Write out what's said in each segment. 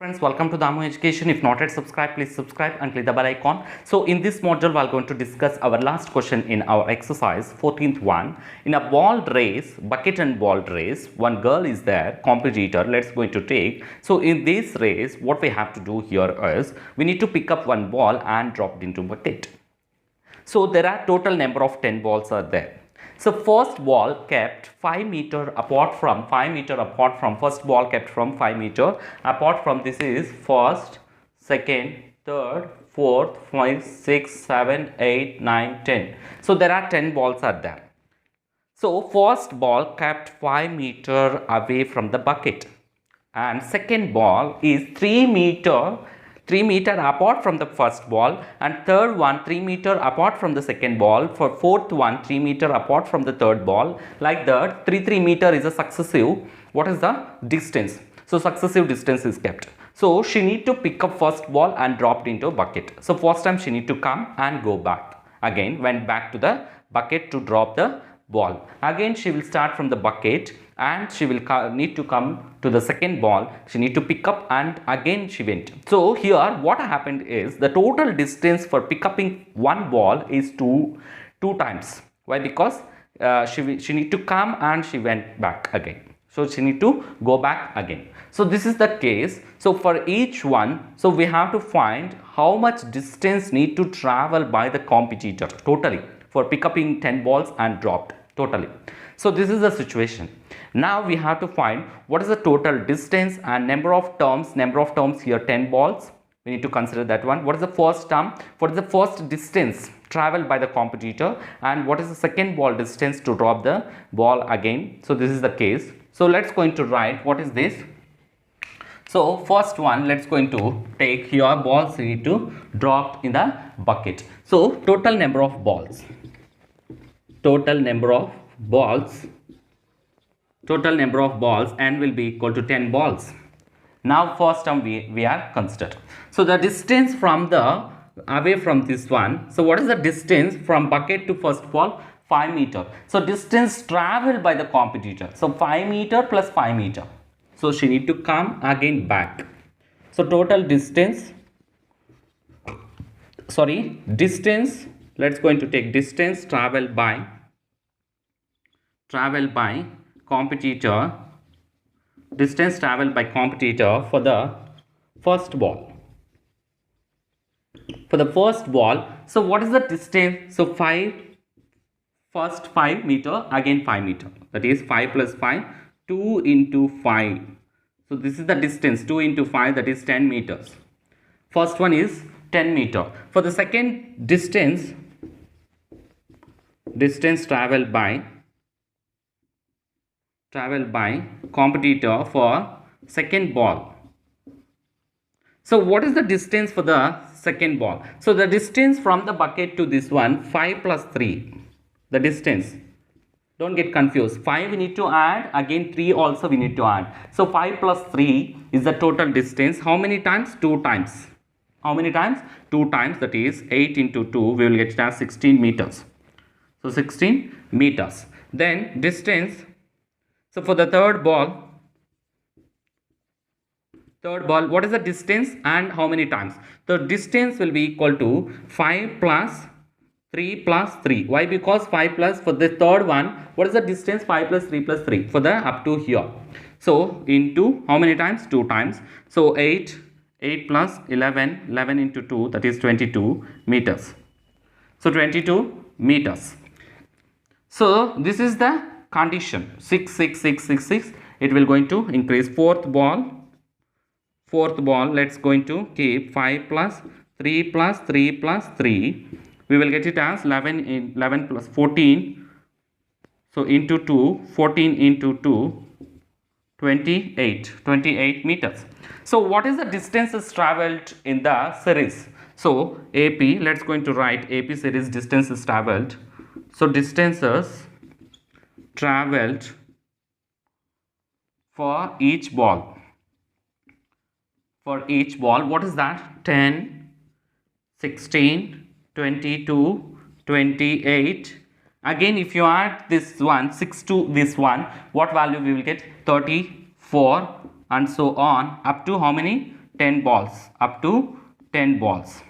Friends, welcome to Damu Education. If not yet subscribed, please subscribe and click the bell icon. So in this module, we are going to discuss our last question in our exercise, 14th one. In a ball race, bucket and ball race, one girl is there, competitor, let's going to take. So in this race, what we have to do here is, we need to pick up one ball and drop it into bucket. So there are total number of 10 balls are there. So first ball kept 5 meter apart from first ball kept from 5 meter apart from this is first, second, third, fourth, 5, 6, 7, 8, 9, 10. So there are 10 balls are there. So first ball kept 5 meter away from the bucket and second ball is 3 meter apart from the first ball, and third one 3 meter apart from the second ball, for fourth one 3 meter apart from the third ball. Like that, 3 meter is a successive, what is the distance? So successive distance is kept. So she need to pick up first ball and drop it into a bucket. So first time she need to come and go back, again went back to the bucket to drop the ball. Again she will start from the bucket and she will need to come to the second ball. She need to pick up and again she went. So here what happened is, the total distance for pick upping one ball is two times. Why? Because she need to come and she went back again. So she need to go back again. So this is the case. So for each one, so we have to find how much distance need to travel by the competitor totally for pick upping 10 balls and dropped totally. So this is the situation. Now we have to find what is the total distance and number of terms here 10 balls. We need to consider that one. What is the first term? What is the first distance traveled by the competitor, and what is the second ball distance to drop the ball again? So this is the case. So let's going to write what is this. So first one, let's going to take your balls you need to drop in the bucket. So total number of balls n will be equal to 10 balls. Now first term we are considered. So the distance from the away from this one, so what is the distance from bucket to first ball? 5 meter. So distance traveled by the competitor, so 5 meter plus 5 meter. So she need to come again back. So total distance, let's going to take distance traveled by competitor, distance traveled by competitor for the first ball. For the first ball, so what is the distance? So first 5 meter, again 5 meter, that is 5 plus 5, 2 into 5. So this is the distance, 2 into 5, that is 10 meters. First one is 10 meter. For the second distance traveled by competitor for second ball. So what is the distance for the second ball? So the distance from the bucket to this one, 5 plus 3, the distance, don't get confused, 5 we need to add, again 3 also we need to add. So 5 plus 3 is the total distance. How many times? 2 times. How many times? 2 times, that is 8 into 2, we will get it as 16 meters. So 16 meters. Then distance, so for the third ball, what is the distance and how many times? The distance will be equal to 5 plus 3 plus 3. Why? Because 5 plus, for the third one, what is the distance? 5 plus 3 plus 3 for the up to here. So into how many times? 2 times. So 8 plus 11 into 2, that is 22 meters. So 22 meters. So this is the condition, 6, 6, 6, 6, 6. It will going to increase. Fourth ball, let's going to keep 5 plus 3 plus 3 plus 3. We will get it as 11 plus 14. So into 2, 14 into 2, 28 meters. So what is the distances traveled in the series? So AP, let's going to write AP series distances traveled. So distances traveled for each ball. What is that? 10, 16, 22, 28. Again, if you add this one, 6 to this one, what value we will get? 34 and so on up to how many? 10 balls, up to 10 balls.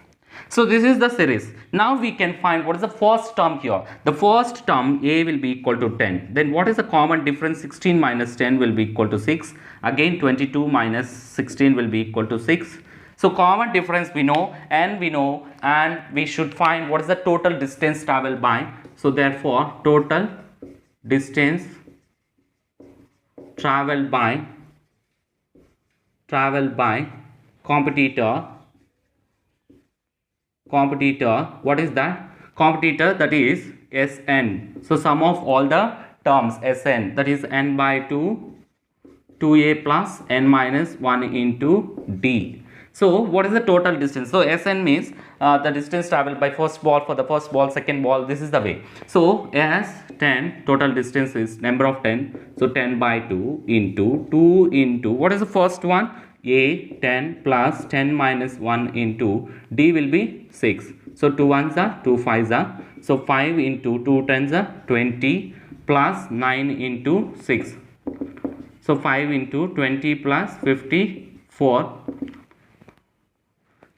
So this is the series. Now we can find what is the first term here. The first term A will be equal to 10. Then what is the common difference? 16 minus 10 will be equal to 6. Again 22 minus 16 will be equal to 6. So common difference we know, and we should find what is the total distance traveled by. So therefore total distance traveled by competitor, what is that? Competitor, that is Sn. So sum of all the terms Sn, that is n by 2, 2a plus n minus 1 into d. So what is the total distance? So Sn means the distance traveled by first ball, for the first ball, second ball, this is the way. So as 10, total distance is number of 10. So 10 by 2 into what is the first one? A 10 plus 10 minus 1 into d will be 6. So 2 ones are 2 5s are. So 5 into 2 10s are 20 plus 9 into 6. So 5 into 20 plus 54.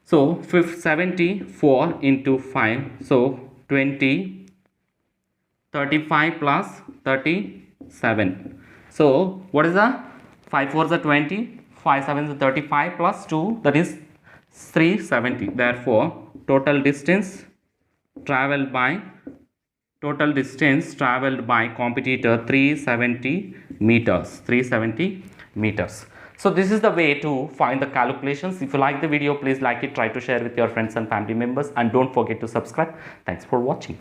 So 74 into 5. So 20, 35 plus 37. So what is the 5 4s are 20, 5 7s are 35 plus 2, that is 370. Therefore total distance traveled by competitor 370 meters. So this is the way to find the calculations. If you like the video, please like it, try to share with your friends and family members, and don't forget to subscribe. Thanks for watching.